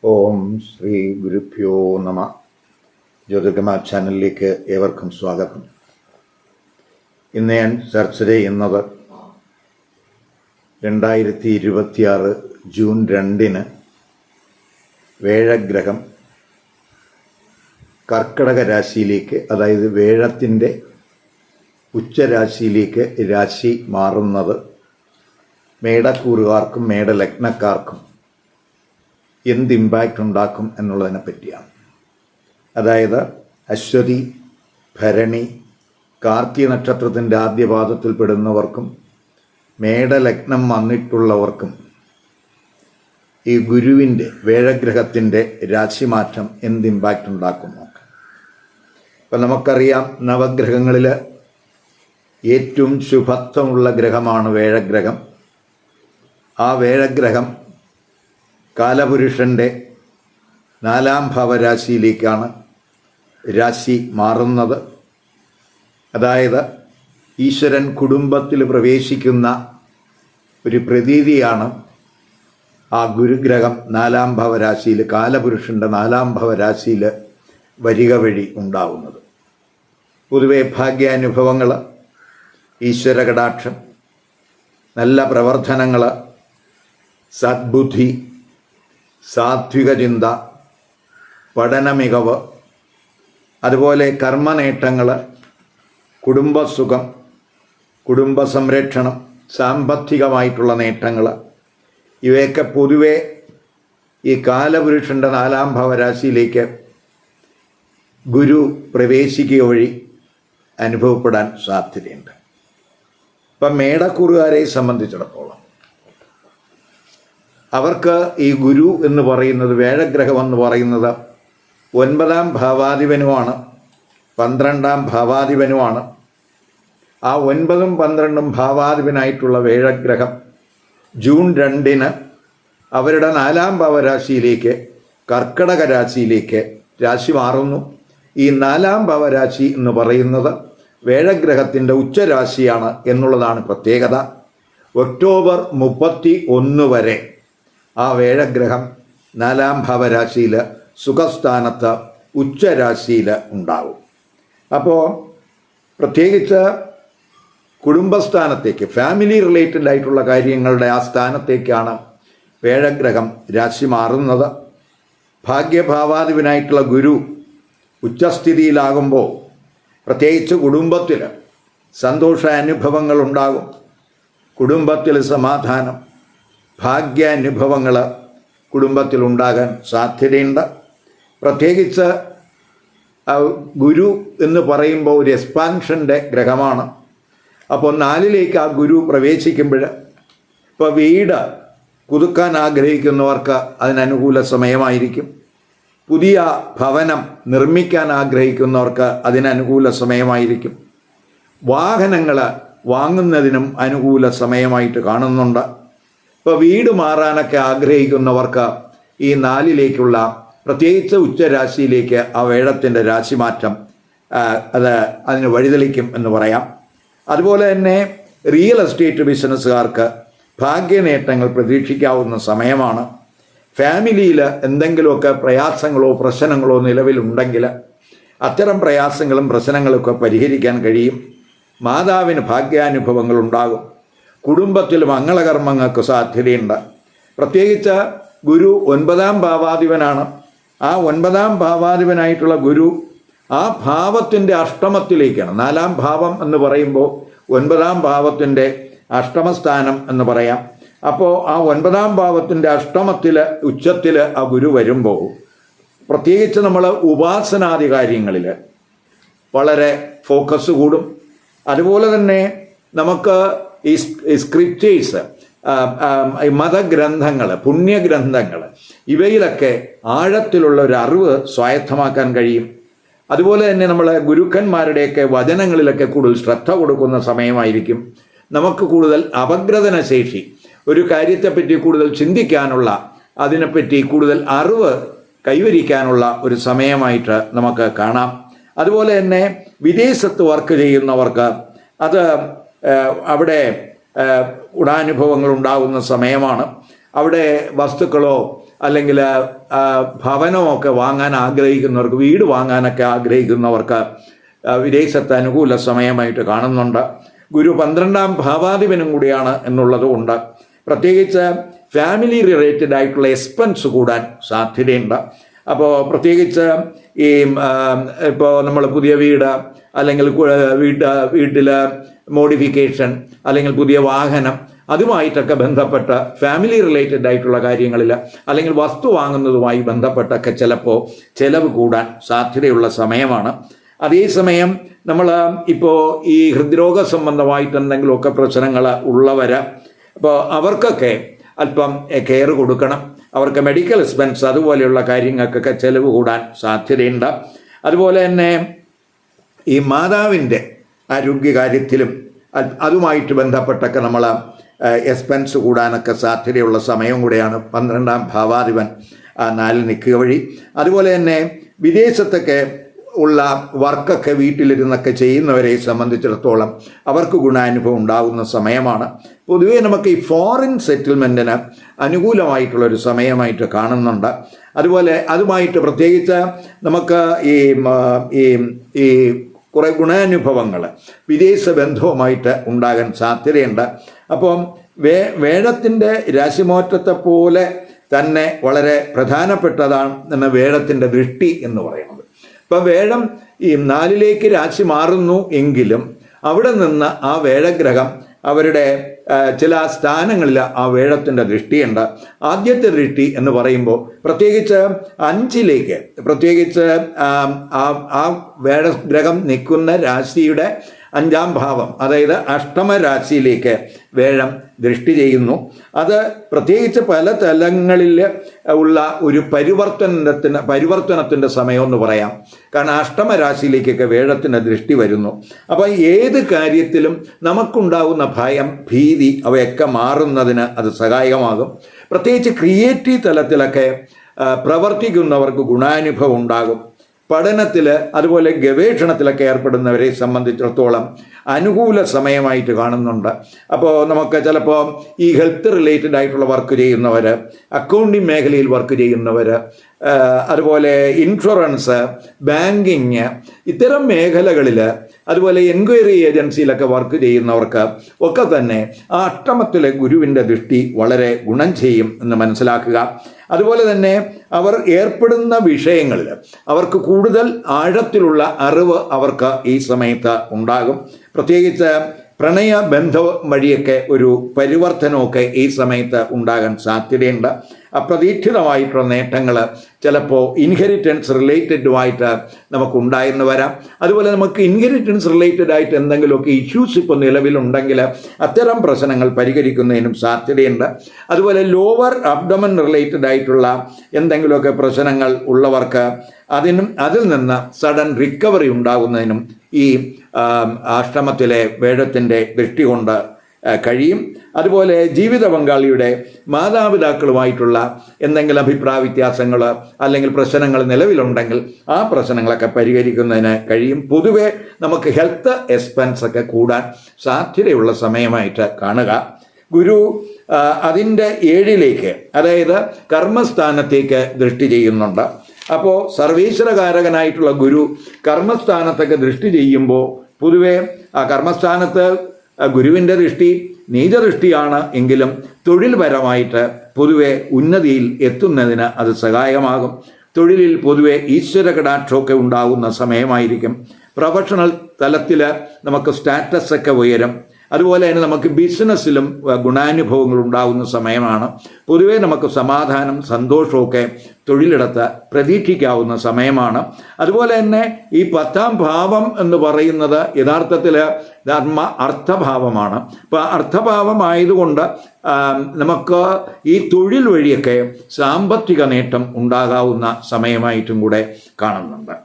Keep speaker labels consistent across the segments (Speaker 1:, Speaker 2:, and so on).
Speaker 1: ഓം ശ്രീ ഗുരുഭ്യോ നമ. ജ്യോതിർഗമ ചാനലിലേക്ക് ഏവർക്കും സ്വാഗതം. ഇന്ന് ഞാൻ ചർച്ച ചെയ്യുന്നത് 2026 ജൂൺ 2 വേഴഗ്രഹം കർക്കിടക രാശിയിലേക്ക്, അതായത് വേഴത്തിൻ്റെ ഉച്ചരാശിയിലേക്ക് രാശി മാറുന്നത് മേടക്കൂറുകാർക്കും മേടലഗ്നക്കാർക്കും എന്ത് ഇമ്പാക്റ്റ് ഉണ്ടാക്കും എന്നുള്ളതിനെ പറ്റിയാണ്. അതായത് അശ്വതി, ഭരണി, കാർത്തിക നക്ഷത്രത്തിൻ്റെ ആദ്യപാദത്തിൽ പെടുന്നവർക്കും മേടലഗ്നം വന്നിട്ടുള്ളവർക്കും ഈ ഗുരുവിൻ്റെ വേഴഗ്രഹത്തിൻ്റെ രാശിമാറ്റം എന്ത് ഇമ്പാക്റ്റ് ഉണ്ടാക്കും നോക്കാം. ഇപ്പം നമുക്കറിയാം, നവഗ്രഹങ്ങളിൽ ഏറ്റവും ശുഭത്വമുള്ള ഗ്രഹമാണ് വേഴഗ്രഹം. ആ വേഴഗ്രഹം കാലപുരുഷൻ്റെ 4-ാം ഭാവരാശിയിലേക്കാണ് രാശി മാറുന്നത്. അതായത് ഈശ്വരൻ കുടുംബത്തിൽ പ്രവേശിക്കുന്ന ഒരു പ്രതീതിയാണ് ആ ഗുരുഗ്രഹം 4-ാം ഭാവരാശിയിൽ, കാലപുരുഷൻ്റെ 4-ാം ഭാവരാശിയിൽ വരിക വഴി ഉണ്ടാവുന്നത്. പൊതുവെ ഭാഗ്യാനുഭവങ്ങൾ, ഈശ്വര കടാക്ഷം, നല്ല പ്രവർത്തനങ്ങൾ, സദ്ബുദ്ധി, സാത്വിക ചിന്ത, പഠന മികവ്, അതുപോലെ കർമ്മനേട്ടങ്ങൾ, കുടുംബസുഖം, കുടുംബ സംരക്ഷണം, സാമ്പത്തികമായിട്ടുള്ള നേട്ടങ്ങൾ, ഇവയൊക്കെ പൊതുവെ ഈ കാലപുരുഷൻ്റെ 4-ാം ഭാവരാശിയിലേക്ക് ഗുരു പ്രവേശിക്കുക വഴി അനുഭവപ്പെടാൻ സാധ്യതയുണ്ട്. ഇപ്പം മേടക്കൂറുകാരെ സംബന്ധിച്ചിടത്തോളം അവർക്ക് ഈ ഗുരു എന്ന് പറയുന്നത്, വേഴഗ്രഹം എന്ന് പറയുന്നത് 9-ാം ഭാവാധിപനുമാണ്, 12-ാം ഭാവാധിപനുമാണ്. ആ 9ഉം 12ഉം ഭാവാധിപനായിട്ടുള്ള വേഴഗ്രഹം ജൂൺ 2 അവരുടെ 4-ാം ഭാവരാശിയിലേക്ക്, കർക്കിടക രാശിയിലേക്ക് രാശി മാറുന്നു. ഈ 4-ാം ഭാവരാശി എന്ന് പറയുന്നത് വേഴഗ്രഹത്തിൻ്റെ ഉച്ചരാശിയാണ് എന്നുള്ളതാണ് പ്രത്യേകത. ഒക്ടോബർ 31 വരെ ആ വേഴഗ്രഹം 4-ാം ഭാവരാശിയിൽ സുഖസ്ഥാനത്ത് ഉച്ചരാശിയിൽ ഉണ്ടാവും. അപ്പോൾ പ്രത്യേകിച്ച് കുടുംബസ്ഥാനത്തേക്ക്, ഫാമിലി റിലേറ്റഡ് ആയിട്ടുള്ള കാര്യങ്ങളുടെ ആ സ്ഥാനത്തേക്കാണ് വേഴഗ്രഹം രാശി മാറുന്നത്. ഭാഗ്യഭാവാധിപനായിട്ടുള്ള ഗുരു ഉച്ചസ്ഥിതിയിലാകുമ്പോൾ പ്രത്യേകിച്ച് കുടുംബത്തിൽ സന്തോഷാനുഭവങ്ങൾ ഉണ്ടാകും, കുടുംബത്തിൽ സമാധാനം, ഭാഗ്യാനുഭവങ്ങൾ കുടുംബത്തിൽ ഉണ്ടാകാൻ സാധ്യതയുണ്ട്. പ്രത്യേകിച്ച് ഗുരു എന്ന് പറയുമ്പോൾ ഒരു എക്സ്പാൻഷൻ്റെ ഗ്രഹമാണ്. അപ്പോൾ 4ലേക്ക് ആ ഗുരു പ്രവേശിക്കുമ്പോൾ, ഇപ്പോൾ വീട് പുതുക്കാൻ ആഗ്രഹിക്കുന്നവർക്ക് അതിനനുകൂല സമയമായിരിക്കും. പുതിയ ഭവനം നിർമ്മിക്കാൻ ആഗ്രഹിക്കുന്നവർക്ക് അതിനനുകൂല സമയമായിരിക്കും. വാഹനങ്ങൾ വാങ്ങുന്നതിനും അനുകൂല സമയമായിട്ട് കാണുന്നുണ്ട്. ഇപ്പോൾ വീട് മാറാനൊക്കെ ആഗ്രഹിക്കുന്നവർക്ക് ഈ 4ലേക്കുള്ള, പ്രത്യേകിച്ച് ഉച്ചരാശിയിലേക്ക് ആ വേഴത്തിൻ്റെ രാശിമാറ്റം അതിന് വഴിതെളിക്കും എന്ന് പറയാം. അതുപോലെ തന്നെ റിയൽ എസ്റ്റേറ്റ് ബിസിനസ്സുകാർക്ക് ഭാഗ്യനേട്ടങ്ങൾ പ്രതീക്ഷിക്കാവുന്ന സമയമാണ്. ഫാമിലിയിൽ എന്തെങ്കിലുമൊക്കെ പ്രയാസങ്ങളോ പ്രശ്നങ്ങളോ നിലവിലുണ്ടെങ്കിൽ അത്തരം പ്രയാസങ്ങളും പ്രശ്നങ്ങളൊക്കെ പരിഹരിക്കാൻ കഴിയും. മാതാവിന് ഭാഗ്യാനുഭവങ്ങൾ ഉണ്ടാകും. കുടുംബത്തിൽ മംഗളകർമ്മങ്ങൾക്ക് സാധ്യതയുണ്ട്. പ്രത്യേകിച്ച് ഗുരു 9-ാം ഭാവാധിപനാണ്. ആ 9-ാം ഭാവാധിപനായിട്ടുള്ള ഗുരു ആ ഭാവത്തിൻ്റെ അഷ്ടമത്തിലേക്കാണ്. 4-ാം ഭാവം എന്ന് പറയുമ്പോൾ 9-ാം ഭാവത്തിൻ്റെ അഷ്ടമസ്ഥാനം എന്ന് പറയാം. അപ്പോൾ ആ 9-ാം ഭാവത്തിൻ്റെ അഷ്ടമത്തിൽ, ഉച്ചത്തിൽ ആ ഗുരു വരുമ്പോൾ പ്രത്യേകിച്ച് നമ്മൾ ഉപാസനാദി കാര്യങ്ങളിൽ വളരെ ഫോക്കസ് കൂടും. അതുപോലെ തന്നെ നമുക്ക് ഈ സ്ക്രിപ്റ്റേഴ്സ്, മതഗ്രന്ഥങ്ങൾ, പുണ്യഗ്രന്ഥങ്ങൾ, ഇവയിലൊക്കെ ആഴത്തിലുള്ള ഒരു അറിവ് സ്വായത്തമാക്കാൻ കഴിയും. അതുപോലെ തന്നെ നമ്മൾ ഗുരുക്കന്മാരുടെയൊക്കെ വചനങ്ങളിലൊക്കെ കൂടുതൽ ശ്രദ്ധ കൊടുക്കുന്ന സമയമായിരിക്കും. നമുക്ക് കൂടുതൽ അപഗ്രഥന ശേഷി, ഒരു കാര്യത്തെപ്പറ്റി കൂടുതൽ ചിന്തിക്കാനുള്ള, അതിനെപ്പറ്റി കൂടുതൽ അറിവ് കൈവരിക്കാനുള്ള ഒരു സമയമായിട്ട് നമുക്ക് കാണാം. അതുപോലെ തന്നെ വിദേശത്ത് വർക്ക് ചെയ്യുന്നവർക്ക് അത് അവിടെ ഗുണാനുഭവങ്ങൾ ഉണ്ടാകുന്ന സമയമാണ്. അവിടെ വസ്തുക്കളോ അല്ലെങ്കിൽ ഭവനമൊക്കെ വാങ്ങാൻ ആഗ്രഹിക്കുന്നവർക്ക്, വീട് വാങ്ങാനൊക്കെ ആഗ്രഹിക്കുന്നവർക്ക് വിദേശത്ത് അനുകൂല സമയമായിട്ട് കാണുന്നുണ്ട്. ഗുരു 12ാം ഭാവാധിപനും കൂടിയാണ് എന്നുള്ളത് കൊണ്ട് പ്രത്യേകിച്ച് ഫാമിലി റിലേറ്റഡ് ആയിട്ടുള്ള എക്സ്പെൻസ് കൂടാൻ സാധ്യതയുണ്ട്. അപ്പോൾ പ്രത്യേകിച്ച് ഈ ഇപ്പോൾ നമ്മൾ പുതിയ വീട് അല്ലെങ്കിൽ വീട്ടിൽ മോഡിഫിക്കേഷൻ അല്ലെങ്കിൽ പുതിയ വാഹനം അതുമായിട്ടൊക്കെ ബന്ധപ്പെട്ട ഫാമിലി റിലേറ്റഡ് ആയിട്ടുള്ള കാര്യങ്ങളിൽ അല്ലെങ്കിൽ വസ്തു വാങ്ങുന്നതുമായി ബന്ധപ്പെട്ടൊക്കെ ചിലപ്പോൾ ചിലവ് കൂടാൻ സാധ്യതയുള്ള സമയമാണ്. അതേസമയം നമ്മൾ ഇപ്പോൾ ഈ ഹൃദ്രോഗ സംബന്ധമായിട്ട് എന്തെങ്കിലുമൊക്കെ പ്രശ്നങ്ങൾ ഉള്ളവർ, അപ്പോൾ അവർക്കൊക്കെ അല്പം കെയർ കൊടുക്കണം. അവർക്ക് മെഡിക്കൽ എക്സ്പെൻസ് അതുപോലെയുള്ള കാര്യങ്ങൾക്കൊക്കെ ചിലവ് കൂടാൻ സാധ്യതയുണ്ട്. അതുപോലെ തന്നെ ഈ മാതാവിൻ്റെ ആരോഗ്യകാര്യത്തിലും അതുമായിട്ട് ബന്ധപ്പെട്ടൊക്കെ നമ്മൾ എക്സ്പെൻസ് കൂടാനൊക്കെ സാധ്യതയുള്ള സമയം കൂടെയാണ് 12ാം ഭാവാധിപൻ 4 നിൽക്കുക വഴി. അതുപോലെ തന്നെ വിദേശത്തൊക്കെ ഉള്ള വർക്കൊക്കെ വീട്ടിലിരുന്നൊക്കെ ചെയ്യുന്നവരെ സംബന്ധിച്ചിടത്തോളം അവർക്ക് ഗുണാനുഭവം ഉണ്ടാകുന്ന സമയമാണ്. പൊതുവേ നമുക്ക് ഈ ഫോറിൻ സെറ്റിൽമെൻറ്റിന് അനുകൂലമായിട്ടുള്ളൊരു സമയമായിട്ട് കാണുന്നുണ്ട്. അതുപോലെ അതുമായിട്ട് പ്രത്യേകിച്ച് നമുക്ക് ഈ കുറേ ഗുണാനുഭവങ്ങൾ വിദേശ ബന്ധവുമായിട്ട് ഉണ്ടാകാൻ സാധ്യതയുണ്ട്. അപ്പം വേഴത്തിൻ്റെ രാശിമാറ്റത്തെ പോലെ തന്നെ വളരെ പ്രധാനപ്പെട്ടതാണ് വേഴത്തിൻ്റെ ദൃഷ്ടി എന്ന് പറയുന്നത്. ഇപ്പം വേഴം ഈ 4ലേക്ക് രാശി മാറുന്നു എങ്കിലും അവിടെ നിന്ന് ആ വേഴഗ്രഹം അവരുടെ ചില സ്ഥാനങ്ങളിൽ ആ വേഴത്തിൻ്റെ ദൃഷ്ടിയുണ്ട്. ആദ്യത്തെ ദൃഷ്ടി എന്ന് പറയുമ്പോൾ പ്രത്യേകിച്ച് 5ലേക്ക്, പ്രത്യേകിച്ച് ആ വേഴഗ്രഹം നിൽക്കുന്ന രാശിയുടെ 5ാം ഭാവം, അതായത് അഷ്ടമ രാശിയിലേക്ക് വേഴം ദൃഷ്ടി ചെയ്യുന്നു. അത് പ്രത്യേകിച്ച് പല തലങ്ങളിൽ ഉള്ള ഒരു പരിവർത്തനത്തിൻ്റെ സമയമെന്ന് പറയാം. കാരണം അഷ്ടമ രാശിയിലേക്കൊക്കെ വേഴത്തിൻ്റെ ദൃഷ്ടി വരുന്നു. അപ്പോൾ ഏത് കാര്യത്തിലും നമുക്കുണ്ടാകുന്ന ഭയം, ഭീതി അവയൊക്കെ മാറുന്നതിന് അത് സഹായകമാകും. പ്രത്യേകിച്ച് ക്രിയേറ്റീവ് തലത്തിലൊക്കെ പ്രവർത്തിക്കുന്നവർക്ക് ഗുണാനുഭവം ഉണ്ടാകും. പഠനത്തിൽ അതുപോലെ ഗവേഷണത്തിലൊക്കെ ഏർപ്പെടുന്നവരെ സംബന്ധിച്ചിടത്തോളം അനുകൂല സമയമായിട്ട് കാണുന്നുണ്ട്. അപ്പോൾ നമുക്ക് ചിലപ്പോൾ ഈ ഹെൽത്ത് റിലേറ്റഡ് ആയിട്ടുള്ള വർക്ക് ചെയ്യുന്നവർ, അക്കൗണ്ടിങ് മേഖലയിൽ വർക്ക് ചെയ്യുന്നവർ, അതുപോലെ ഇൻഷുറൻസ്, ബാങ്കിങ്, ഇത്തരം മേഖലകളിൽ, അതുപോലെ എൻക്വയറി ഏജൻസിയിലൊക്കെ വർക്ക് ചെയ്യുന്നവർക്ക് ഒക്കെ തന്നെ ആ അഷ്ടമത്തിലെ ഗുരുവിൻ്റെ ദൃഷ്ടി വളരെ ഗുണം ചെയ്യും എന്ന് മനസ്സിലാക്കുക. അതുപോലെ തന്നെ അവർ ഏർപ്പെടുന്ന വിഷയങ്ങളിൽ അവർക്ക് കൂടുതൽ ആഴത്തിലുള്ള അറിവ് അവർക്ക് ഈ സമയത്ത് ഉണ്ടാകും. പ്രത്യേകിച്ച് പ്രണയബന്ധം വഴിയൊക്കെ ഒരു പരിവർത്തനമൊക്കെ ഈ സമയത്ത് ഉണ്ടാകാൻ സാധ്യതയുണ്ട്. അപ്രതീക്ഷിതമായിട്ടുള്ള നേട്ടങ്ങൾ ചിലപ്പോൾ ഇൻഹെറിറ്റൻസ് റിലേറ്റഡുമായിട്ട് നമുക്കുണ്ടായെന്ന് വരാം. അതുപോലെ നമുക്ക് ഇൻഹെറിറ്റൻസ് റിലേറ്റഡ് ആയിട്ട് എന്തെങ്കിലുമൊക്കെ ഇഷ്യൂസ് ഇപ്പോൾ നിലവിലുണ്ടെങ്കിൽ അത്തരം പ്രശ്നങ്ങൾ പരിഹരിക്കുന്നതിനും സാധ്യതയുണ്ട്. അതുപോലെ ലോവർ അബ്ഡമൻ റിലേറ്റഡ് ആയിട്ടുള്ള എന്തെങ്കിലുമൊക്കെ പ്രശ്നങ്ങൾ ഉള്ളവർക്ക് അതിൽ നിന്ന് സഡൻ റിക്കവറി ഉണ്ടാകുന്നതിനും ഈ അഷ്ടമത്തിലെ വേഴത്തിൻ്റെ ദൃഷ്ടി കൊണ്ട് കഴിയും. അതുപോലെ ജീവിത പങ്കാളിയുടെ മാതാപിതാക്കളുമായിട്ടുള്ള എന്തെങ്കിലും അഭിപ്രായ വ്യത്യാസങ്ങൾ അല്ലെങ്കിൽ പ്രശ്നങ്ങൾ നിലവിലുണ്ടെങ്കിൽ ആ പ്രശ്നങ്ങളൊക്കെ പരിഹരിക്കുന്നതിന് കഴിയും. പൊതുവെ നമുക്ക് ഹെൽത്ത് എക്സ്പെൻസ് ഒക്കെ കൂടാൻ സാധ്യതയുള്ള സമയമായിട്ട് കാണുക. ഗുരു അതിൻ്റെ 7ലേക്ക്, അതായത് കർമ്മസ്ഥാനത്തേക്ക് ദൃഷ്ടി ചെയ്യുന്നുണ്ട്. അപ്പോൾ സർവീശ്വരകാരകനായിട്ടുള്ള ഗുരു കർമ്മസ്ഥാനത്തൊക്കെ ദൃഷ്ടി ചെയ്യുമ്പോൾ പൊതുവെ ആ കർമ്മസ്ഥാനത്ത് ഗുരുവിൻ്റെ ദൃഷ്ടി നീചദൃഷ്ടിയാണ് എങ്കിലും തൊഴിൽപരമായിട്ട് പൊതുവെ ഉന്നതിയിൽ എത്തുന്നതിന് അത് സഹായമാകും. തൊഴിലിൽ പൊതുവെ ഈശ്വര കടാക്ഷമൊക്കെ ഉണ്ടാകുന്ന സമയമായിരിക്കും. പ്രൊഫഷണൽ തലത്തിൽ നമുക്ക് സ്റ്റാറ്റസൊക്കെ ഉയരും. അതുപോലെ തന്നെ നമുക്ക് ബിസിനസ്സിലും ഗുണാനുഭവങ്ങൾ ഉണ്ടാകുന്ന സമയമാണ്. പൊതുവേ നമുക്ക് സമാധാനം, സന്തോഷമൊക്കെ തൊഴിലിടത്ത് പ്രതീക്ഷിക്കാവുന്ന സമയമാണ്. അതുപോലെ തന്നെ ഈ 10ാം ഭാവം എന്ന് പറയുന്നത് യഥാർത്ഥത്തിൽ ധർമ്മ അർത്ഥഭാവമാണ്. അപ്പോൾ അർത്ഥഭാവമായതുകൊണ്ട് നമുക്ക് ഈ തൊഴിൽ വഴിയൊക്കെ സാമ്പത്തിക നേട്ടം ഉണ്ടാകാവുന്ന സമയമായിട്ടും കൂടെ കാണുന്നുണ്ട്.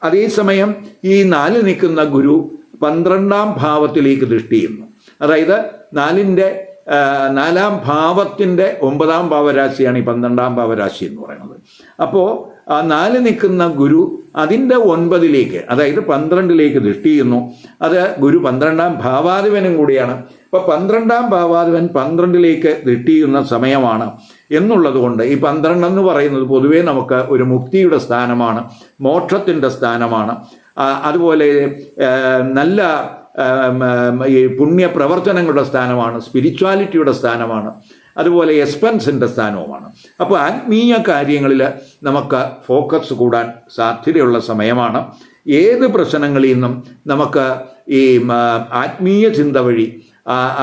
Speaker 1: അതേസമയം ഈ 4 നിൽക്കുന്ന ഗുരു 12ാം ഭാവത്തിലേക്ക് ദൃഷ്ടി ചെയ്യുന്നു. അതായത് 4ാം ഭാവത്തിൻ്റെ 9ാം ഭാവരാശിയാണ് ഈ 12ാം ഭാവരാശി എന്ന് പറയുന്നത്. അപ്പോൾ ആ 4 നിൽക്കുന്ന ഗുരു അതിൻ്റെ 9ലേക്ക്, അതായത് 12ലേക്ക് ദൃഷ്ടി ചെയ്യുന്നു. അത് ഗുരു 12ാം ഭാവാധിപനും കൂടിയാണ്. അപ്പോൾ 12ാം ഭാവാധിപൻ 12ലേക്ക് ദൃഷ്ടി ചെയ്യുന്ന സമയമാണ്. എന്നുള്ളത് കൊണ്ട് ഈ 12 എന്ന് പറയുന്നത് പൊതുവേ നമുക്ക് ഒരു മുക്തിയുടെ സ്ഥാനമാണ്, മോക്ഷത്തിൻ്റെ സ്ഥാനമാണ്. അതുപോലെ നല്ല ഈ പുണ്യ പ്രവർത്തനങ്ങളുടെ സ്ഥാനമാണ്, സ്പിരിച്വാലിറ്റിയുടെ സ്ഥാനമാണ്, അതുപോലെ എക്സ്പെൻസിൻ്റെ സ്ഥാനവുമാണ്. അപ്പോൾ ആത്മീയ കാര്യങ്ങളിൽ നമുക്ക് ഫോക്കസ് കൂടാൻ സാധ്യതയുള്ള സമയമാണ്. ഏത് പ്രശ്നങ്ങളിൽ നിന്നും നമുക്ക് ഈ ആത്മീയ ചിന്ത വഴി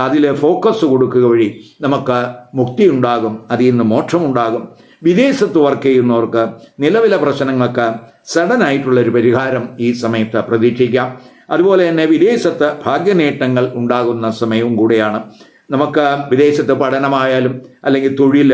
Speaker 1: അതിൽ ഫോക്കസ് കൊടുക്കുക വഴി നമുക്ക് മുക്തി ഉണ്ടാകും, അതിൽ നിന്ന് മോക്ഷമുണ്ടാകും. വിദേശത്ത് വർക്ക് ചെയ്യുന്നവർക്ക് നിലവിലെ പ്രശ്നങ്ങൾക്ക് സഡനായിട്ടുള്ളൊരു പരിഹാരം ഈ സമയത്ത് പ്രതീക്ഷിക്കാം. അതുപോലെ തന്നെ വിദേശത്ത് ഭാഗ്യനേട്ടങ്ങൾ ഉണ്ടാകുന്ന സമയവും കൂടെയാണ്. നമുക്ക് വിദേശത്ത് പഠനമായാലും അല്ലെങ്കിൽ തൊഴിൽ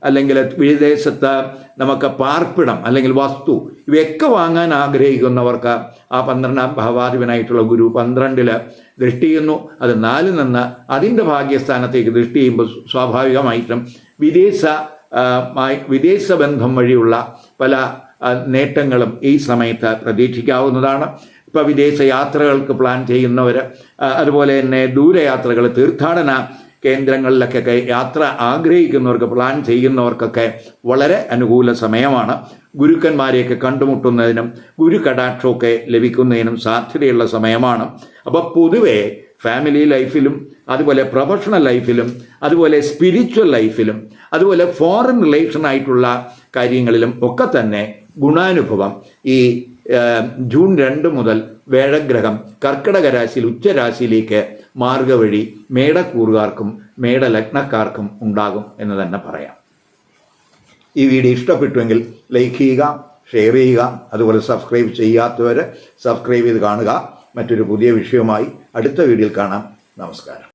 Speaker 1: അല്ലെങ്കിൽ വിദേശത്ത് നമുക്ക് പാർപ്പിടം അല്ലെങ്കിൽ വസ്തു ഇവയൊക്കെ വാങ്ങാൻ ആഗ്രഹിക്കുന്നവർക്ക് ആ 12ാം ഭാവാധിപനായിട്ടുള്ള ഗുരു 12 ദൃഷ്ടി ചെയ്യുന്നു. അത് 4 നിന്ന് അതിൻ്റെ ഭാഗ്യസ്ഥാനത്തേക്ക് ദൃഷ്ടി ചെയ്യുമ്പോൾ സ്വാഭാവികമായിട്ടും വിദേശ ബന്ധം വഴിയുള്ള പല നേട്ടങ്ങളും ഈ സമയത്ത് പ്രതീക്ഷിക്കാവുന്നതാണ്. ഇപ്പോൾ വിദേശ യാത്രകൾക്ക് പ്ലാൻ ചെയ്യുന്നവർ, അതുപോലെ തന്നെ ദൂരയാത്രകൾ, തീർത്ഥാടന കേന്ദ്രങ്ങളിലൊക്കെ യാത്ര ആഗ്രഹിക്കുന്നവർക്ക്, പ്ലാൻ ചെയ്യുന്നവർക്കൊക്കെ വളരെ അനുകൂല സമയമാണ്. ഗുരുക്കന്മാരെയൊക്കെ കണ്ടുമുട്ടുന്നതിനും ഗുരുകടാക്ഷമൊക്കെ ലഭിക്കുന്നതിനും സാധ്യതയുള്ള സമയമാണ്. അപ്പോൾ പൊതുവെ ഫാമിലി ലൈഫിലും അതുപോലെ പ്രൊഫഷണൽ ലൈഫിലും അതുപോലെ സ്പിരിച്വൽ ലൈഫിലും അതുപോലെ ഫോറിൻ റിലേഷൻ ആയിട്ടുള്ള കാര്യങ്ങളിലും ഒക്കെ തന്നെ ഗുണാനുഭവം ഈ ജൂൺ 2 മുതൽ വേഴഗ്രഹം കർക്കിടക രാശിയിൽ ഉച്ചരാശിയിലേക്ക് മാർഗ വഴി മേടക്കൂറുകാർക്കും മേടലഗ്നക്കാർക്കും ഉണ്ടാകും എന്ന് തന്നെ പറയാം. ഈ വീഡിയോ ഇഷ്ടപ്പെട്ടുവെങ്കിൽ ലൈക്ക് ചെയ്യുക, ഷെയർ ചെയ്യുക, അതുപോലെ സബ്സ്ക്രൈബ് ചെയ്യാത്തവർ സബ്സ്ക്രൈബ് ചെയ്ത് കാണുക. മറ്റൊരു പുതിയ വിഷയവുമായി അടുത്ത വീഡിയോയിൽ കാണാം. നമസ്കാരം.